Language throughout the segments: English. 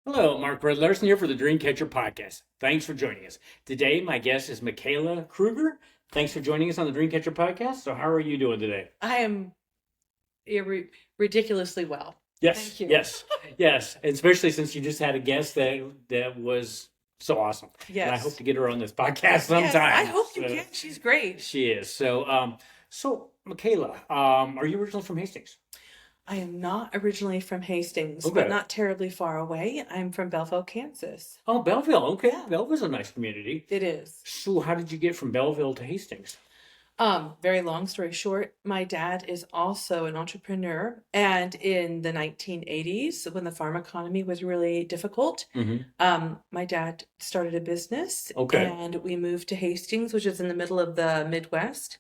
Hello, Mark Larsen here for the Dreamcatcher podcast. Thanks for joining us. Today, my guest is Mikaela Krueger. Thanks for joining us on the Dreamcatcher podcast. So, how are you doing today? I am ridiculously well. Yes, Thank you. yes, yes. Especially since you just had a guest that was so awesome, and I hope Yes. to get her on this podcast Yes, I sometime. hope you So, can. She's great. she is. So Mikaela, are you originally from Hastings? I am not originally from Hastings, but Okay. not terribly far away. I'm from Belleville, Kansas. Oh, Belleville. Okay, Yeah, Belleville's a nice community. it is. So, how did you get from Belleville to Hastings? Very long story short, my dad is also an entrepreneur, and in the 1980s, when the farm economy was really difficult, Hmm. my dad started a business, Okay. and we moved to Hastings, which is in the middle of the Midwest.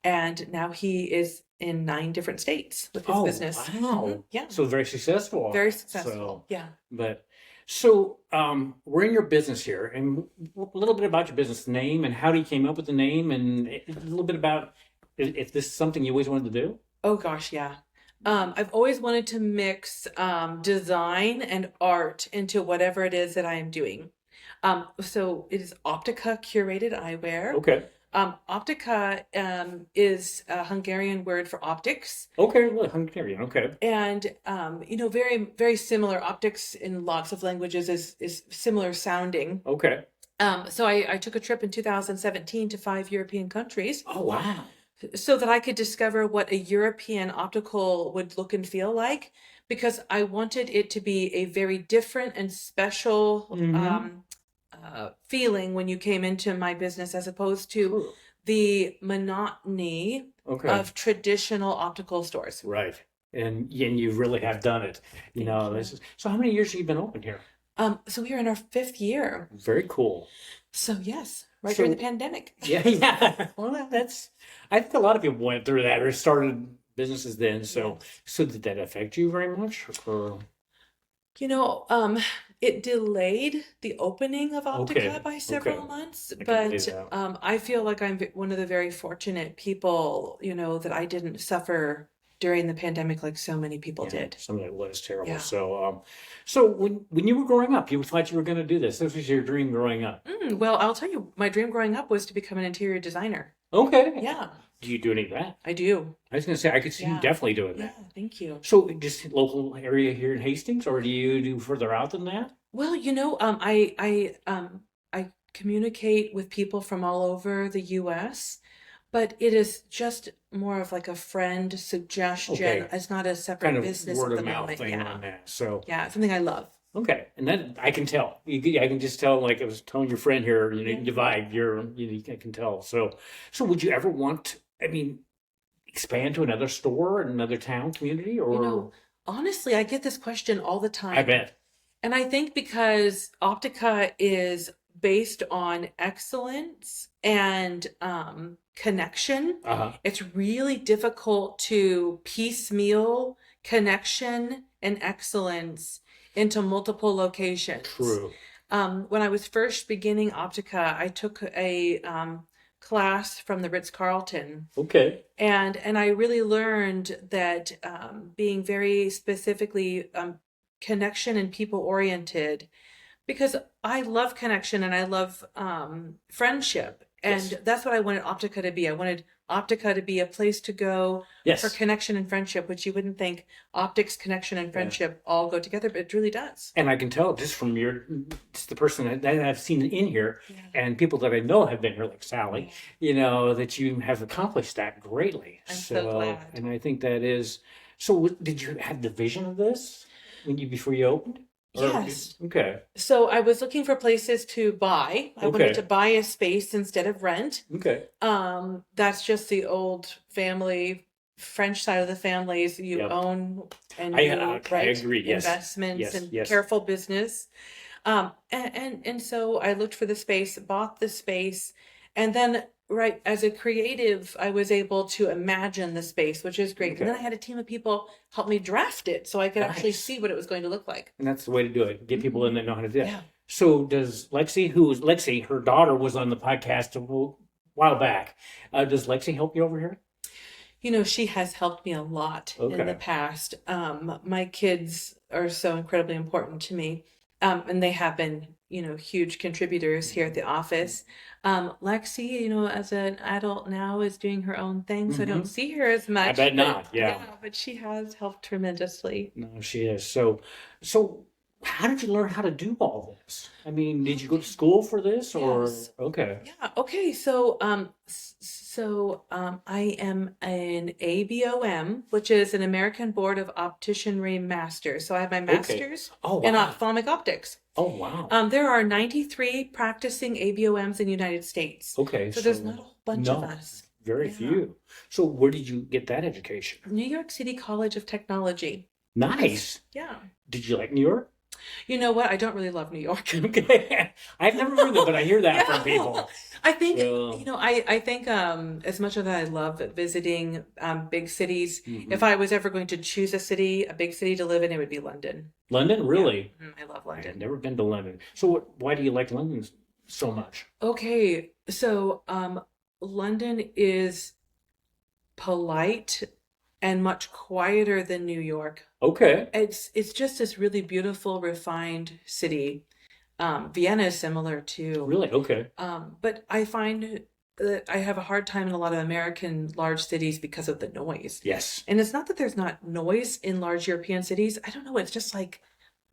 And now he is in 9 different states with his Oh, business. wow. Yeah, So very successful. very So, successful. Yeah. but we're in your business here, and a little bit about your business name and how you came up with the name, and a little bit about if this is something you always wanted to do. Oh gosh, yeah. I've always wanted to mix design and art into whatever it is that I am doing. So it is Optika Curated Eyewear. Okay. Optika is a Hungarian word for optics. Okay. Well, Hungarian. Okay. And very, very similar. Optics in lots of languages is similar sounding. Okay. So I took a trip in 2017 to 5 European countries Oh, wow. so that I could discover what a European optical would look and feel like, because I wanted it to be a very different and special Mm-hmm. feeling when you came into my business, as opposed to Cool. the monotony Okay. of traditional optical stores. Right. And you really have done it. You Thank know, this you. is so. How many years have you been open here? So we are in our 5th year. Very cool. So yes, right during the So pandemic. yeah, yeah. Well, that's. I think a lot of people went through that or started businesses then. So, Yes. so did that affect you very much? Or You know, it delayed the opening of Optika okay, by okay, several months, I can believe but that. I feel like I'm one of the very fortunate people, that I didn't suffer during the pandemic like so many people Yeah, did. some of it was terrible. Yeah. So when you were growing up, you thought you were going to do this. This was your dream growing up. Well, I'll tell you, my dream growing up was to become an interior designer. Okay. Yeah, Do you do any of that? I do. I was going to say I could see you Yeah. definitely doing Yeah, that. thank you. So just local area here in Hastings, or do you do further out than that? Well, I communicate with people from all over the US, but it is just more of like a friend suggestion. Okay, It's not a kind separate of business word at of the mouth moment. thing Yeah. on that. So. Yeah, it's something I love. Okay, and that I can tell. I can just tell. Like I was telling your friend here, Yeah. you vibe. I can tell. So would you ever want? I mean, expand to another store in another town, community, You or know, honestly, I get this question all the I time. bet. And I think because Optica is based on excellence and connection, Uh-huh. it's really difficult to piecemeal connection and excellence into multiple locations. True. When I was first beginning Optica, I took a class from the Ritz-Carlton, Okay. and I really learned that being very specifically connection and people oriented, because I love connection and I love friendship. Yes. And that's what I wanted Optica to be. I wanted Optica to be a place to go for Yes. connection and friendship, which you wouldn't think optics, connection, and Yeah. friendship all go together, but it really does. And I can tell just from just the person that I've seen in here, Yeah. and people that I know have been here, like Sally. Yeah. That you have accomplished that greatly. I'm so glad. And I think that is. So, did you have the vision of this before you opened? Yes. Okay. So I was looking for places to buy. I wanted to Okay. buy a space instead of rent. Okay. That's just the old family, French side of the families. You Yep. own and I you I agree. Yes. investments Yes. and Yes. careful business. And so I looked for the space, bought the space, and then right as a creative, I was able to imagine the space, which is great. And then I Okay. had a team of people help me draft it so I could actually Nice. see what it was going to look like. And that's the way to do it. Get people in Mhm. that know how to do that. Yeah. So does Lexi, her daughter was on the podcast while back. Does Lexi help you over here? She has helped me a lot in the Okay. past. My kids are so incredibly important to me. And they have been, huge contributors here at the office. Lexi, as an adult now is doing her own thing, so I don't see her as much. I bet but, not. Yeah. but she has helped tremendously. No, she is. So how did you learn how to do all this? I mean, did you go to school for this or Yes. okay. Yeah. Okay. So I am an ABOM, which is an American Board of Opticianry Master. So I have my Okay. master's Oh in wow. ophthalmic optics. Oh wow. There are 93 practicing ABOMs in the United States. Okay, So there's not a whole bunch of no, us. very Yeah. few. So where did you get that education? New York City College of Technology. Nice. Yeah. Did you like New York? You know what? I don't really love New York. Okay. I've never heard that, but I hear that from Yeah. people. I think, So, I think as much as I love visiting big cities, mhm. if I was ever going to choose a big city to live in, it would be London. London, Yeah. really? I love I have London. never been to London. So why do you like London so much? Okay, so London is polite and much quieter than New York. Okay. It's just this really beautiful, refined city. Vienna is similar too. Really? Okay. But I find that I have a hard time in a lot of American large cities because of the noise. Yes. And it's not that there's not noise in large European cities. I don't know. It's just like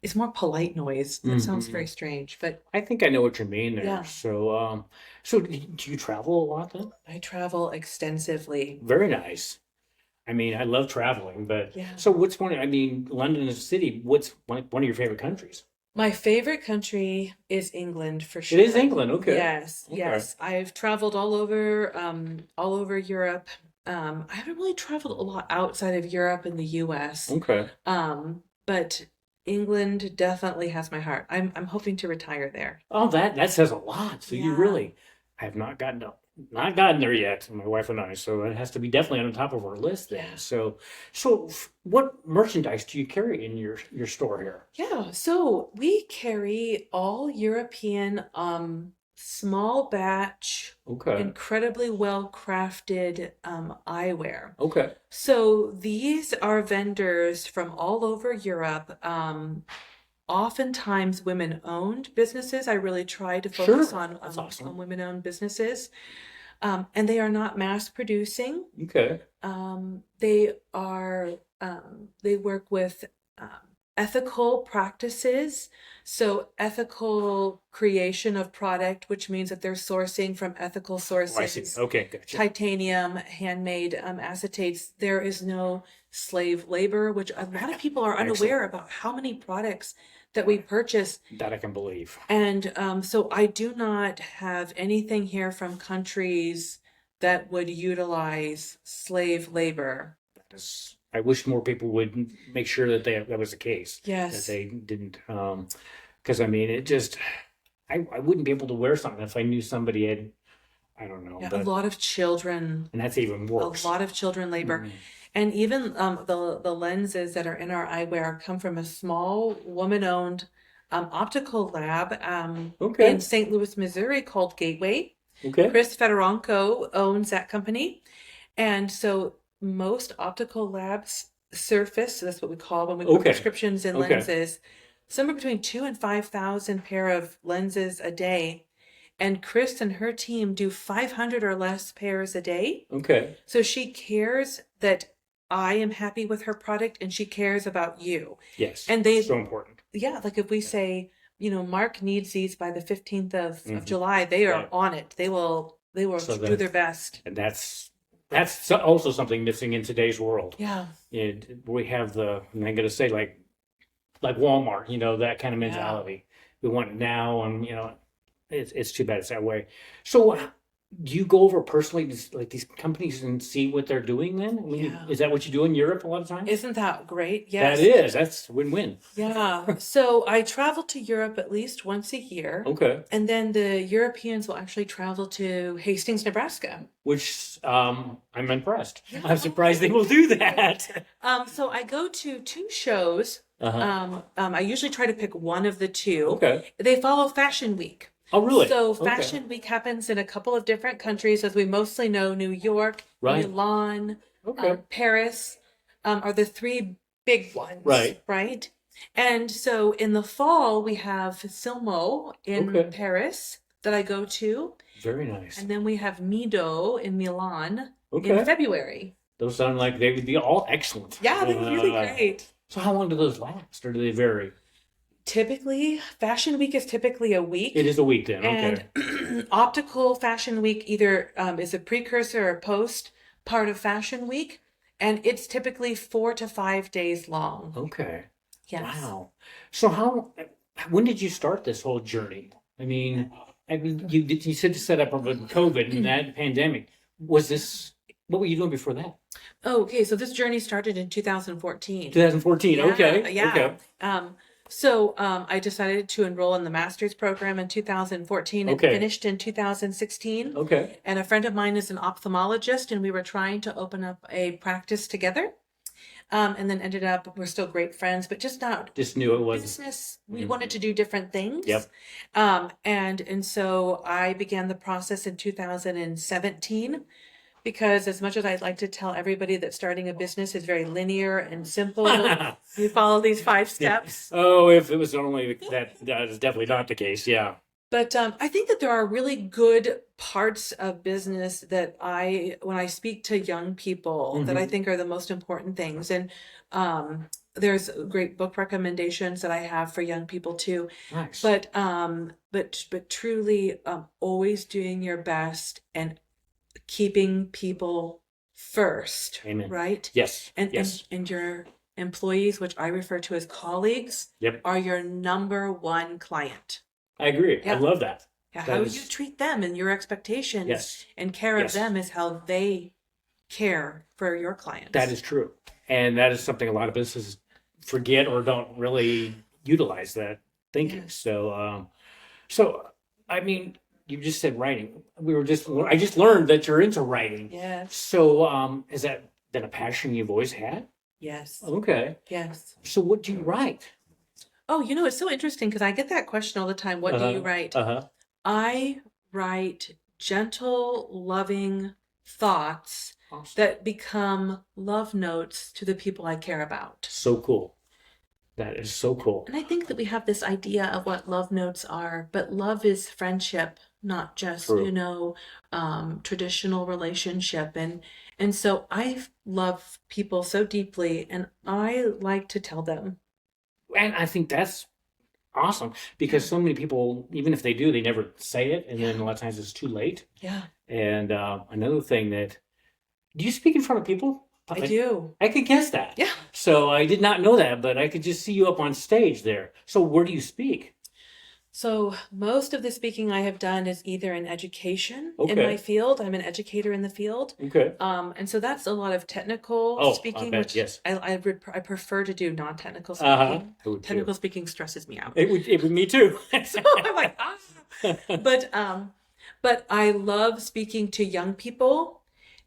it's more polite noise. That sounds Mhm. very strange, but I think I know what you mean there. yeah, So do you travel a lot then? I travel extensively. Very nice. I mean, I love traveling, but Yeah. so I mean, London is a city. What's one of your favorite countries? My favorite country is England for It is sure. England. Okay. Yes, Okay. yes. I've traveled all over Europe. I haven't really traveled a lot outside of Europe and the US. Okay. But England definitely has my heart. I'm hoping to retire there. Oh, that says a lot. So you Yeah. really have not gotten there yet, my wife and I. So it has to be definitely on the top of our list then. Yeah. So what merchandise do you carry in your store here? Yeah, so we carry all European small batch, Okay. incredibly well crafted eyewear. Okay. So these are vendors from all over Europe, oftentimes women-owned businesses. I really try to focus Sure. on That's awesome. on women-owned businesses, and they are not mass producing. Okay. They work with ethical practices, so ethical creation of product, which means that they're sourcing from ethical Oh, I see. sources. Okay. Gotcha. Titanium, handmade acetates. There is no slave labor, which a lot of people are unaware Excellent. about how many products that we purchase. That I can believe. And so I do not have anything here from countries that would utilize slave labor. I wish more people would make sure that was the case, that Yes. they didn't, because I mean, I wouldn't be able to wear something if I knew somebody had, I don't know, Yeah, a but, lot of children, and that's even a worse. lot of children labor. Mhm. And even the lenses that are in our eyewear come from a small woman-owned optical lab Okay. in St. Louis, Missouri called Gateway. Okay. Chris Federonco owns that company. And so most optical labs surface, so that's what we call when we put Okay. prescriptions in Okay. lenses, somewhere between 2,000 and 5,000 pair of lenses a day. And Chris and her team do 500 or less pairs a day. Okay. So she cares that I am happy with her product and she cares about you. Yes. And they, So important. yeah, like if we say, Mark needs these by the 15th of Mhm. July, they are Right. on it. They will So do their best. And that's also something missing in today's world. Yeah. We have and I'm gonna say like Walmart, that kind of Yeah. mentality. We want it now, and it's too bad it's that way. So, do you go over personally to like these companies and see what they're doing then? I mean, Yeah. is that what you do in Europe a lot of times? Isn't that great? That Yes. that's win-win. Yeah. So I travel to Europe at least once a year. Okay. And then the Europeans will actually travel to Hastings, Nebraska. Which I'm impressed. Yeah. I'm surprised they will do that. So I go to two shows. Uh-huh. I usually try to pick one of the two. Okay. They follow Fashion Week. Oh, really? So Okay. Fashion Week happens in a couple of different countries, as we mostly know. New York, Right. Milan, Okay. Paris are the three big ones. Right. Right. And so in the fall, we have Silmo in Okay. Paris that I go to. Very nice. And then we have Mido in Milan in Okay. February. Those sound like they would be all excellent. Yeah, they're really great. So how long do those last, or do they vary? Typically, Fashion Week is typically a week. It is a week then. Okay. And Optical Fashion Week either is a precursor or post part of Fashion Week. And it's typically 4 to 5 days long. Okay. Yes. Wow. So when did you start this whole journey? You said to set up with COVID and that pandemic. What were you doing before that? Oh, okay. So this journey started in 2014. 2014. Yeah, Okay. yeah. Okay. I decided to enroll in the master's program in 2014 and Okay. finished in 2016. Okay. And a friend of mine is an ophthalmologist, and we were trying to open up a practice together. And then ended up, we're still great friends, but just not Just knew it was. business. We wanted to do different things. Yep. And so I began the process in 2017. Because as much as I'd like to tell everybody that starting a business is very linear and simple, you follow these 5 steps. Oh, if it was only that is definitely not the case. Yeah. But I think that there are really good parts of business that when I speak to young people, that I think are the most important things. And there's great book recommendations that I have for young people too. Nice. But truly, always doing your best and keeping people first. Amen. Right? Yes. And Yes. and your employees, which I refer to as colleagues, Yep. are your number one client. I agree. Yeah. I love that. Yeah, That how is- you treat them and your expectations Yes. and care Yes. of them is how they care for your clients. That is true. And that is something a lot of businesses forget or don't really utilize that thinking. Yes. So I mean, you just said writing. I just learned that you're into writing. Yes. So has that been a passion you've always had? Yes. Okay. Yes. So what do you write? Oh, it's so interesting because I get that question all the time. What do you write? Uh-huh. I write gentle, loving thoughts Awesome. that become love notes to the people I care about. So cool. That is so cool. And I think that we have this idea of what love notes are, but love is friendship, not just, True. traditional relationship. And so I love people so deeply, and I like to tell them. And I think that's awesome because so many people, even if they do, they never say it. And then a lot of times it's too late. Yeah, And another thing do you speak in front of people? I do. I could guess that. Yeah. So I did not know that, but I could just see you up on stage there. So where do you speak? So most of the speaking I have done is either in education in Okay. my field. I'm an educator in the field. Okay. And so that's a lot of technical Oh, I speaking, bet, which yes. I prefer to do non-technical Uh-huh. speaking. I would too. Technical speaking stresses me out. It would me too. So I'm like, but I love speaking to young people,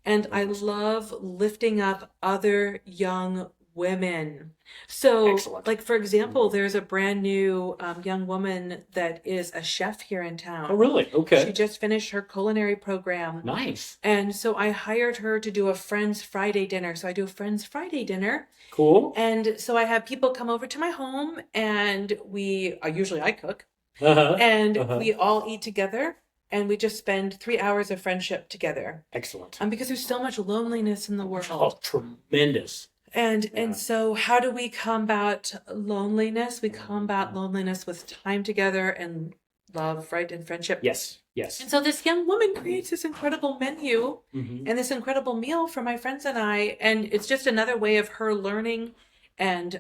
and I love lifting up other young women. So, Excellent. like for example, there's a brand new young woman that is a chef here in town. Oh, really? Okay. She just finished her culinary program. Nice. And so I hired her to do a Friends Friday dinner. So I do a Friends Friday dinner. Cool. And so I have people come over to my home, and usually I cook, Uh-huh. and Uh-huh. we all eat together, and we just spend 3 hours of friendship together. Excellent. Because there's so much loneliness in the Oh, world. tremendous. And so how do we combat loneliness? We combat loneliness with time together and love, right? And friendship. Yes. Yes. And so this young woman creates this incredible menu Mhm. and this incredible meal for my friends and I. And it's just another way of her learning and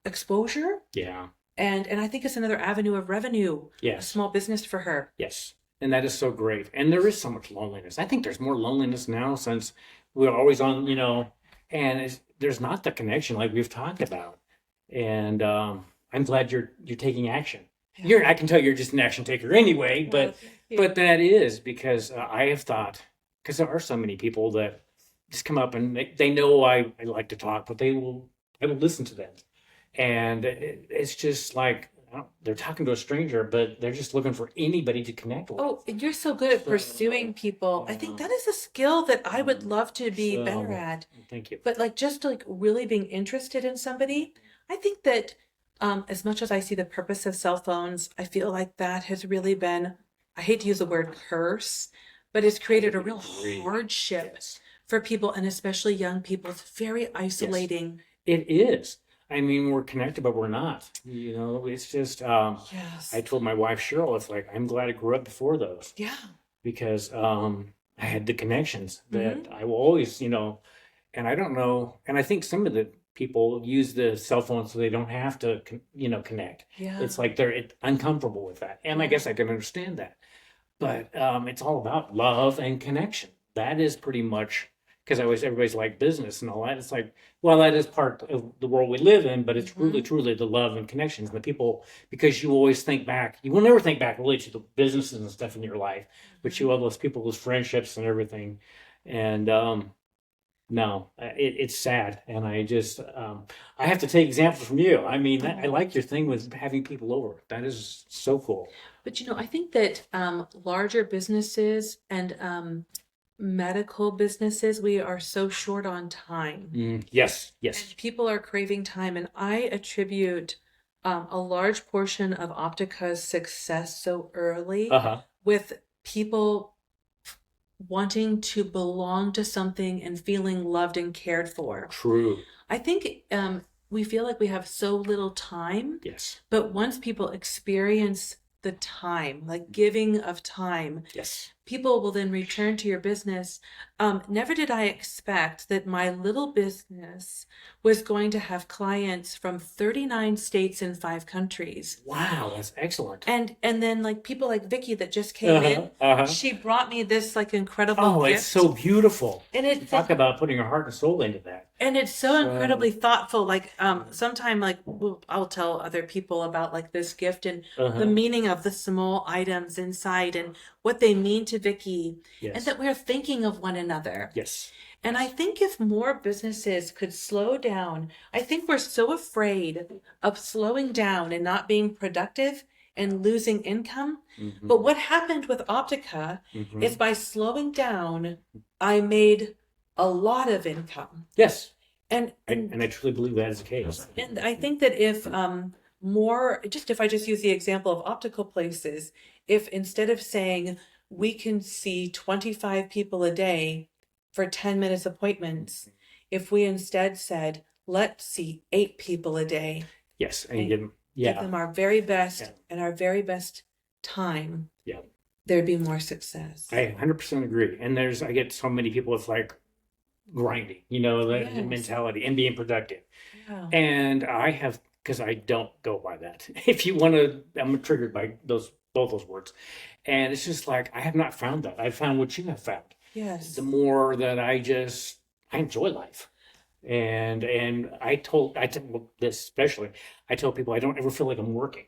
exposure. Yeah. And I think it's another avenue of revenue, a Yes. small business for her. Yes. And that is so great. And there is so much loneliness. I think there's more loneliness now since we're always on, and there's not the connection like we've talked about. And I'm glad you're taking action. Yeah. I can tell you're just an action taker anyway, Well, but thank you. but that is because I have thought, because there are so many people that just come up and they know I like to talk, but I will listen to them. And it's just like, they're talking to a stranger, but they're just looking for anybody to connect with. Oh, and you're so good at pursuing people. I think that is a skill that I would love to be So, better at. Thank you. But just really being interested in somebody, I think that As much as I see the purpose of cell phones, I feel like that has really been, I hate to use the word curse, but it's created a real Agree. hardship Yes. for people and especially young people. It's very Yes. isolating. It is. I mean, we're connected, but we're not. You know, it's just, I Yes. told my wife, Cheryl, it's like, I'm glad I grew up before those Yeah. because I had the connections that Hmm. I will always, and I don't know. And I think some of the people use the cell phone so they don't have to, connect. Yeah. It's like they're uncomfortable with that. And I Yeah. guess I can understand that. But it's all about love and connection. That is pretty much because I always everybody's like business and all that. It's like, well, that is part of the world we live in, but it's really Hmm. truly the love and connections and the people. Because you always think back, you will never think back really to the businesses and stuff in your life, but you Hmm. have those people, those friendships and everything. And no, it's sad, and I have to take examples from you. I mean, I Oh. like your thing with having people over. That is so cool. But I think that larger businesses and medical businesses, we are so short on time. Yes, And yes. people are craving time, and I attribute a large portion of Optica's success so early Uh-huh. with people wanting to belong to something and feeling loved and cared for. True. I think we feel like we have so little time, Yes. but once people experience the time, like giving of time, Yes. people will then return to your business. Never did I expect that my little business was going to have clients from 39 states and 5 countries. Wow, that's excellent. And then like people like Vicky that just came Uh-huh. in, Uh-huh. she brought me this like incredible Oh, it's gift. so beautiful. And You it talk about putting your heart and soul into that. and it's so So, incredibly thoughtful. Like sometime like I'll tell other people about like this gift and the uh-huh. meaning of the small items inside and what they mean to Vicky, and Yes. that we're thinking of one another. Yes. And I Yes. think if more businesses could slow down, I think we're so afraid of slowing down and not being productive and losing income. But Mm-hmm. what happened with Optica is Mm-hmm. by slowing down, I made a lot of income. Yes. And I, and and I truly believe that is the case. and I think that if more, just if I just use the example of optical places, if instead of saying we can see 25 people a day for 10 minutes appointments, if we instead said, let's see 8 people a day Yes. And you and give them, give yeah. them our very Yeah. best and our very best time, Yeah. there'd be more success. I 100% agree. And I get so many people, it's like grinding, the Yes. mentality and being productive. Yeah. And I have, because I don't go by that. If you want to, I'm triggered by both those words. And it's just like, I have not found that. I've found what you have found. The Yes. more that I enjoy life. And I told this especially, I tell people I don't ever feel like I'm working,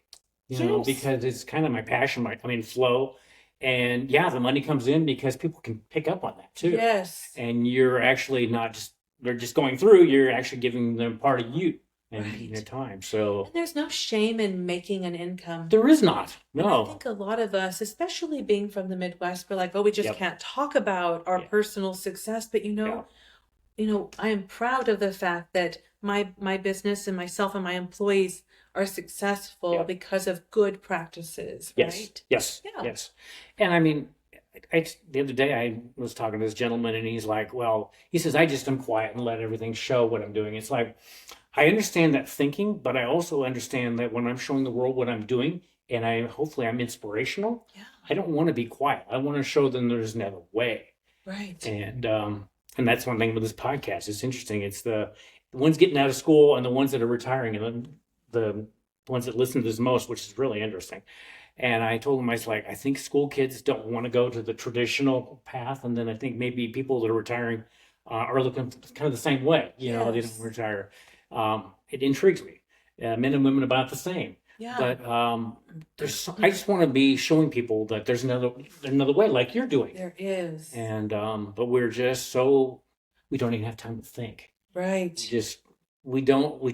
Yes. because it's kind of my passion, flow. And yeah, the money comes in because people can pick up on that too. Yes. And you're actually not just, they're just going through, you're actually giving them part of you and your Right. time. So And there's no shame in making an income. there is not. And I No. think a lot of us, especially being from the Midwest, we're like, oh, we just Yep. can't talk about our Yeah. personal success. But Yeah. I am proud of the fact that my business and myself and my employees are successful Yeah. because of good practices, Yes. right? Yes. Yeah. Yes. And I mean, the other day I was talking to this gentleman and he's like, well, he says, I just am quiet and let everything show what I'm doing. It's like, I understand that thinking, but I also understand that when I'm showing the world what I'm doing and hopefully I'm inspirational, Yeah. I don't want to be quiet. I want to show them there's another way. Right. And that's one thing with this podcast. It's interesting. It's the ones getting out of school and the ones that are retiring and then the ones that listen to this most, which is really interesting. And I told him, I was like, I think school kids don't want to go to the traditional path. And then I think maybe people that are retiring are looking kind of the same way. They don't Yes. retire. It intrigues me. Men and women about the same. Yeah. But I just want to be showing people that there's another way, like you're doing. There is. And but we don't even have time to think. Right. We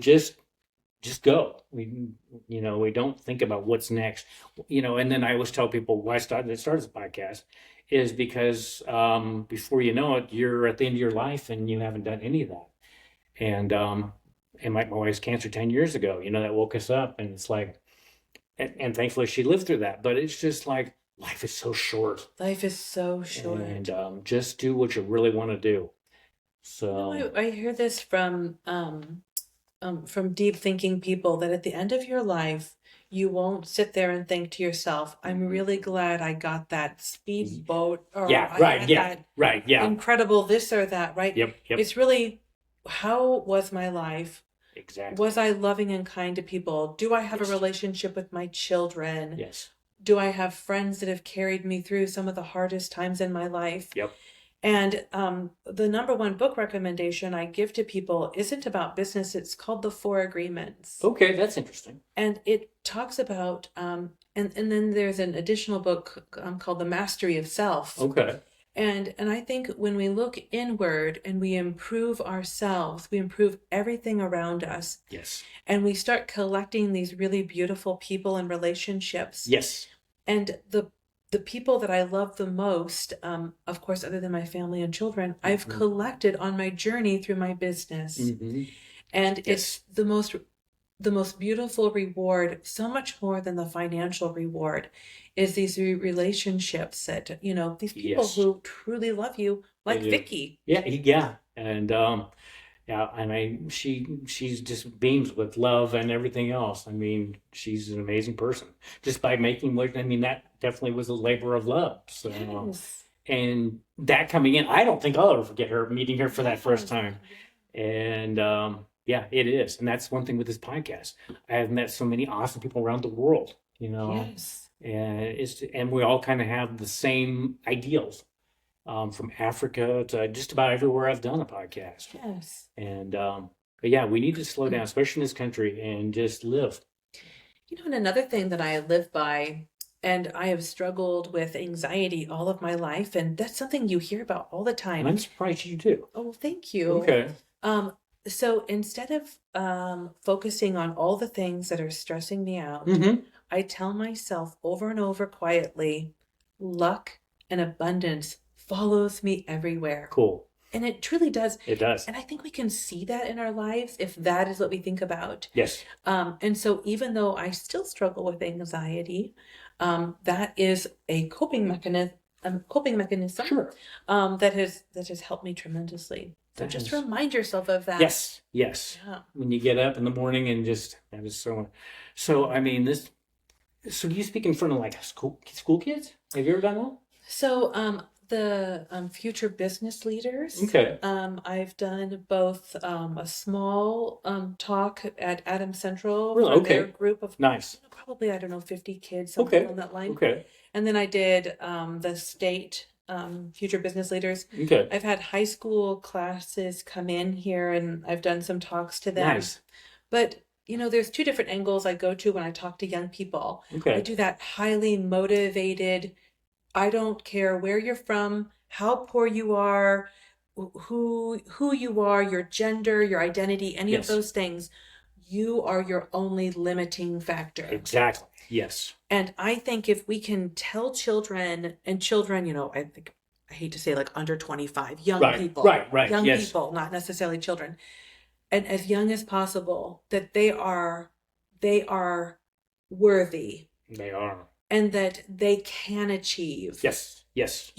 just go. We don't think about what's next. And then I always tell people why I started the podcast is because before you know it, you're at the end of your life and you haven't done any of that. And and my wife's cancer 10 years ago, that woke us up. And it's like, and thankfully she lived through that. But it's just like, life is so short. Life is so short. And just do what you really want to do. So, I hear this from deep thinking people that at the end of your life, you won't sit there and think to yourself, I'm really glad I got that speedboat or yeah, I right, had yeah, that right, yeah, incredible this or that, right? yep, It's really, how was my life? exactly. Was I loving and kind to people? Do I have Yes. a relationship with my children? Yes, Do I have friends that have carried me through some of the hardest times in my life? yep, And the number one book recommendation I give to people isn't about business. It's called The Four Agreements. okay, that's interesting. And it talks about, and then there's an additional book called The Mastery of Self. Okay, And I think when we look inward and we improve ourselves, we improve everything around us. yes, And we start collecting these really beautiful people and relationships. yes, And the people that I love the most, of course, other than my family and children, I've collected on my journey through my business. mm-hmm. And Yes. it's the most beautiful reward, so much more than the financial reward, is these relationships that, these people Yes. who truly love you, like They do. Vicky. Yeah, and yeah, and she's just beams with love and everything else. I mean, she's an amazing person. Just by making what I mean, that definitely was a labor of love. So, Yes. and that coming in, I don't think I'll ever forget her meeting her for that first time. And yeah, it is, and that's one thing with this podcast. I have met so many awesome people around the world, Yes. and we all kind of have the same ideals. From Africa to just about everywhere I've done a podcast. Yes. And but yeah, we need to slow down, especially in this country, and just live. And another thing that I live by, and I have struggled with anxiety all of my life, and that's something you hear about all the time. And I'm surprised you do. Oh, thank you. Okay. So instead of focusing on all the things that are stressing me out, Mm-hmm. I tell myself over and over quietly, luck and abundance follows me everywhere. Cool. And it truly does. It does. And I think we can see that in our lives if that is what we think about. Yes. And so even though I still struggle with anxiety, that is a coping mechanism. Sure. That has helped me tremendously. So That just is- remind yourself of that. Yes. Yeah. When you get up in the morning and just that is so. So I mean this. So you speak in front of like school kids? Have you ever done that? So the future business leaders. Okay. I've done both a small talk at Adams Central Really? for Okay. their group of Nice. probably, I don't know, 50 kids, something Okay. on that line. Okay. And then I did the state future business leaders. Okay. I've had high school classes come in here and I've done some talks to them. Nice. But there's two different angles I go to when I talk to young people. I Okay. do that highly motivated, I don't care where you're from, how poor you are, who you are, your gender, your identity, any of Yes. those things. You are your only limiting factor. Exactly. Yes. And I think if we can tell children, I think I hate to say like under 25, young Right. people, Right. young Yes. people, not necessarily children, and as young as possible, that they are worthy They are. and that they can achieve. Yes. Yes.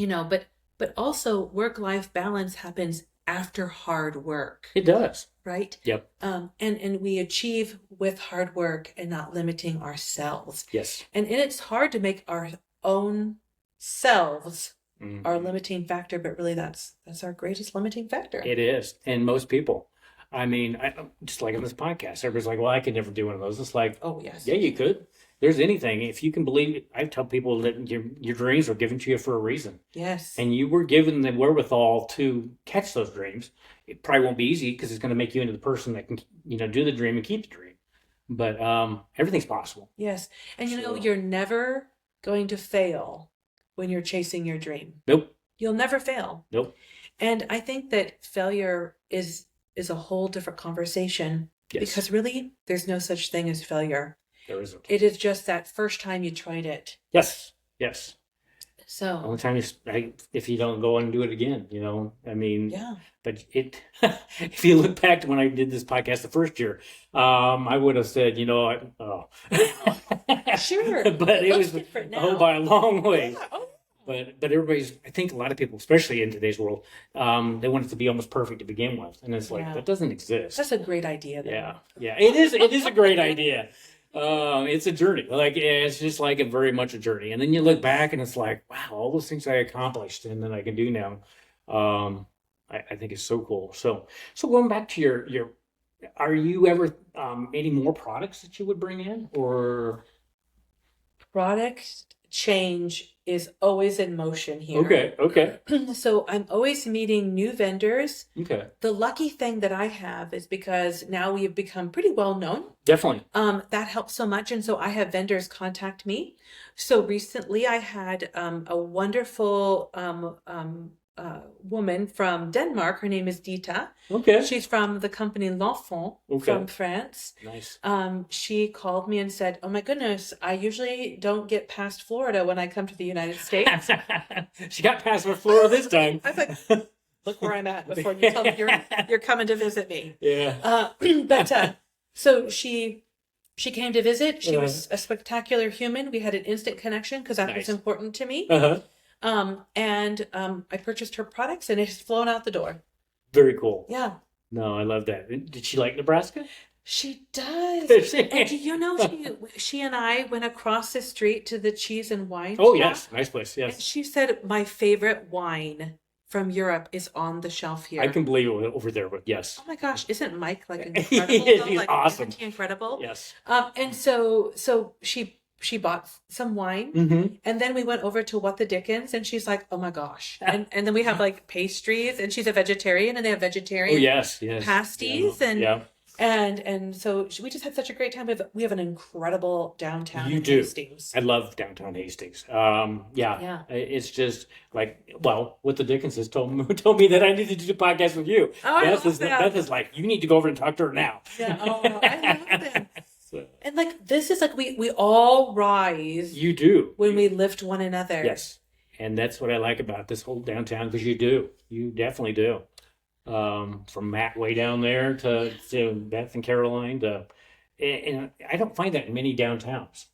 But also work-life balance happens after hard work, It does. right? Yep. And we achieve with hard work and not limiting ourselves. Yes. And it's hard to make our own selves Mhm. our limiting factor, but really that's our greatest limiting factor. It is. And most people. I mean, just like in this podcast, everybody's like, well, I could never do one of those. It's like, Oh, yes. yeah, you could. There's anything. If you can believe it, I tell people that your dreams were given to you for a reason. Yes. And you were given the wherewithal to catch those dreams. It probably won't be easy because it's going to make you into the person that can, do the dream and keep the dream. But everything's possible. Yes. And So- you're never going to fail when you're chasing your dream. Nope. You'll never fail. Nope. And I think that failure is a whole different conversation Yes. because really there's no such thing as failure. There isn't. It is just that first time you tried it. Yes. Yes. So, Only time if you don't go and do it again, I mean, yeah. but if you look back to when I did this podcast the first year, I would have said, oh, Sure. but it looks was, different oh, now. by a long way. Yeah. Oh, But I think a lot of people, especially in today's world, they want it to be almost perfect to begin with, and it's like yeah. that doesn't exist. That's a great idea, though. Yeah, it is. It is a great idea. It's a journey. Like it's just like very much a journey, and then you look back and it's like, wow, all those things I accomplished and that I can do now. I think it's so cool. So going back to your, are you ever any more products that you would bring in, or Product change is always in motion here. okay, So I'm always meeting new vendors. okay, The lucky thing that I have is because now we have become pretty well known. definitely. That helps so much. And so I have vendors contact me. So recently I had a wonderful woman from Denmark. Her name is Dita. Okay, She's from the company L'Enfant Okay. from France. nice. She called me and said, "Oh my goodness, I usually don't get past Florida when I come to the United States." She got past my floor this time. I was like, "Look where I'm at before you tell me you're coming to visit me." Yeah. But so she came to visit. She Uh-huh. was a spectacular human. We had an instant connection because that was Nice. important to me. Uh-huh. And I purchased her products and it's flown out the door. Very cool. Yeah, No, I love that. Did she like Nebraska? she does. Did she? And do you know she and I went across the street to the cheese and wine Oh, shop, yes. Nice place. and Yes. she said my favorite wine from Europe is on the shelf here. I can believe it over there, but yes. Oh my gosh, isn't Mike like He incredible? is. though? He's Like, awesome. Isn't he incredible? Yes. And so she bought some wine, Mm-hmm. and then we went over to What the Dickens, and she's like, "Oh my gosh!" And then we have like pastries, and she's a vegetarian, and they have Oh, vegetarian yes. pasties, Yeah. and Yeah. and so we just had such a great time. We have an incredible downtown You in do. Hastings. I love downtown Hastings. Yeah. It's just like, well, what the Dickenses told me that I needed to do a podcast with you. Oh, I Beth love that. Beth is like, you need to go over and talk to her now. Yeah. Oh, I love them. So, And like this is like we all rise you do. when we lift one another. Yes. And that's what I like about this whole downtown, because you do. You definitely do. From Matt way down there to Beth and Caroline and I don't find that in many downtowns.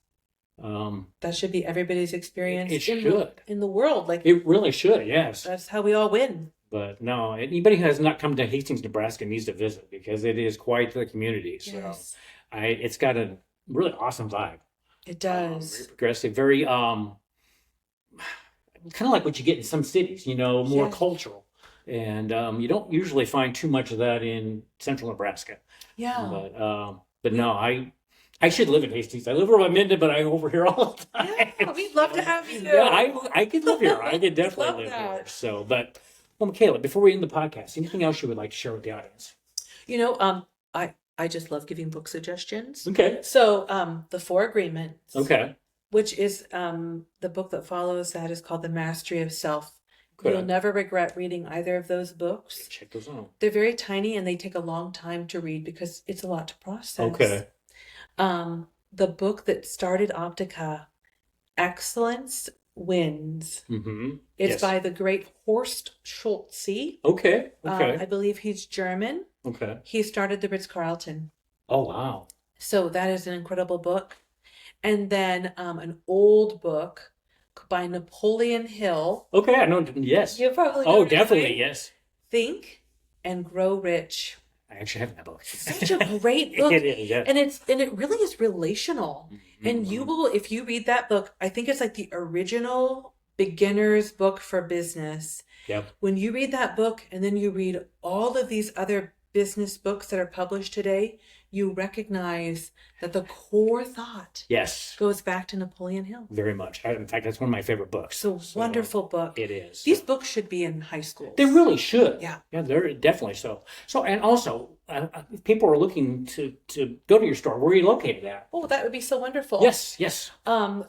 That should be everybody's experience It should. in the world. Like It really should, yes. that's how we all win. But no, anybody who has not come to Hastings, Nebraska needs to visit, because it is quite the community. So Yes, it's got a really awesome vibe. it Very does. progressive, very kind of like what you get in some cities, more Yes. cultural. And you don't usually find too much of that in central Nebraska. Yeah. But no, I should live in Hastings. I live where I'm in, but I'm over here all the time. Yeah, we'd love to have you. Yeah, I could live here. I could definitely Love live that. here. So, but well, Mikaela, before we end the podcast, anything else you would like to share with the audience? You know, I just love giving book suggestions. Okay. So, The Four Agreements, Okay. which is the book that follows that, is called The Mastery of Self. Good. You'll never regret reading either of those books. Check those out. They're very tiny and they take a long time to read because it's a lot to process. Okay. The book that started Optika, Excellence Wins. Mm-hmm. It's Yes. by the great Horst Schulze. Okay. Okay. I believe he's German. Okay. He started the Ritz-Carlton. Oh, wow. So that is an incredible book. And then an old book by Napoleon Hill. Okay. I know. Yes. You probably Oh, know it, definitely. right? Yes. Think and Grow Rich. I actually have that book. Such a great book. It is. Yes. And it really is relational. And you Mhm. will, if you read that book, I think it's like the original beginner's book for business. Yep. When you read that book and then you read all of these other business books that are published today, you recognize that the core thought Yes. goes back to Napoleon Hill. Very much. In fact, that's one of my favorite books. So wonderful book. It is. These books should be in high school. They really should. Yeah. Yeah, they're definitely so. So, and also, if people are looking to go to your store, where are you located at? Oh, that would be so wonderful. Yes, yes.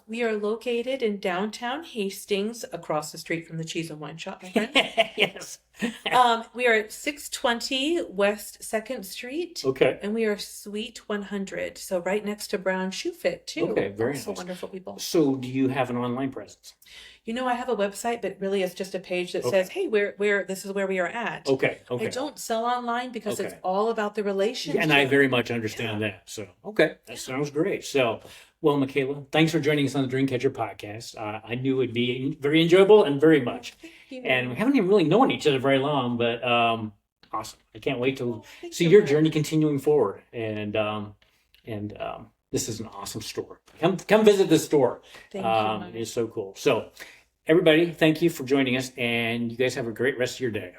We are located in downtown Hastings, across the street from the Cheese and Wine Shop, my friend. Yes. We are at 620 West 2nd Street, Okay. and we are Suite 100. So right next to Brown Shoe Fit, too. Okay, very Also nice. wonderful people. So do you have an online presence? I have a website, but really it's just a page that Okay. says, hey, this is where we are at. Okay. I Okay. don't sell online because it's Okay. all about the Yeah, relationship. and I very much understand that. So, okay, that sounds great. So, well, Mikaela, thanks for joining us on the Dreamcatcher podcast. I knew it'd be very enjoyable and very much. Thank you. And we haven't even really known each other very long, but awesome. I can't wait to Thank see you, your Mark. journey continuing forward. And this is an awesome store. Come visit the store. Thank you, Mark. It's so cool. So, everybody, thank you for joining us, and you guys have a great rest of your day.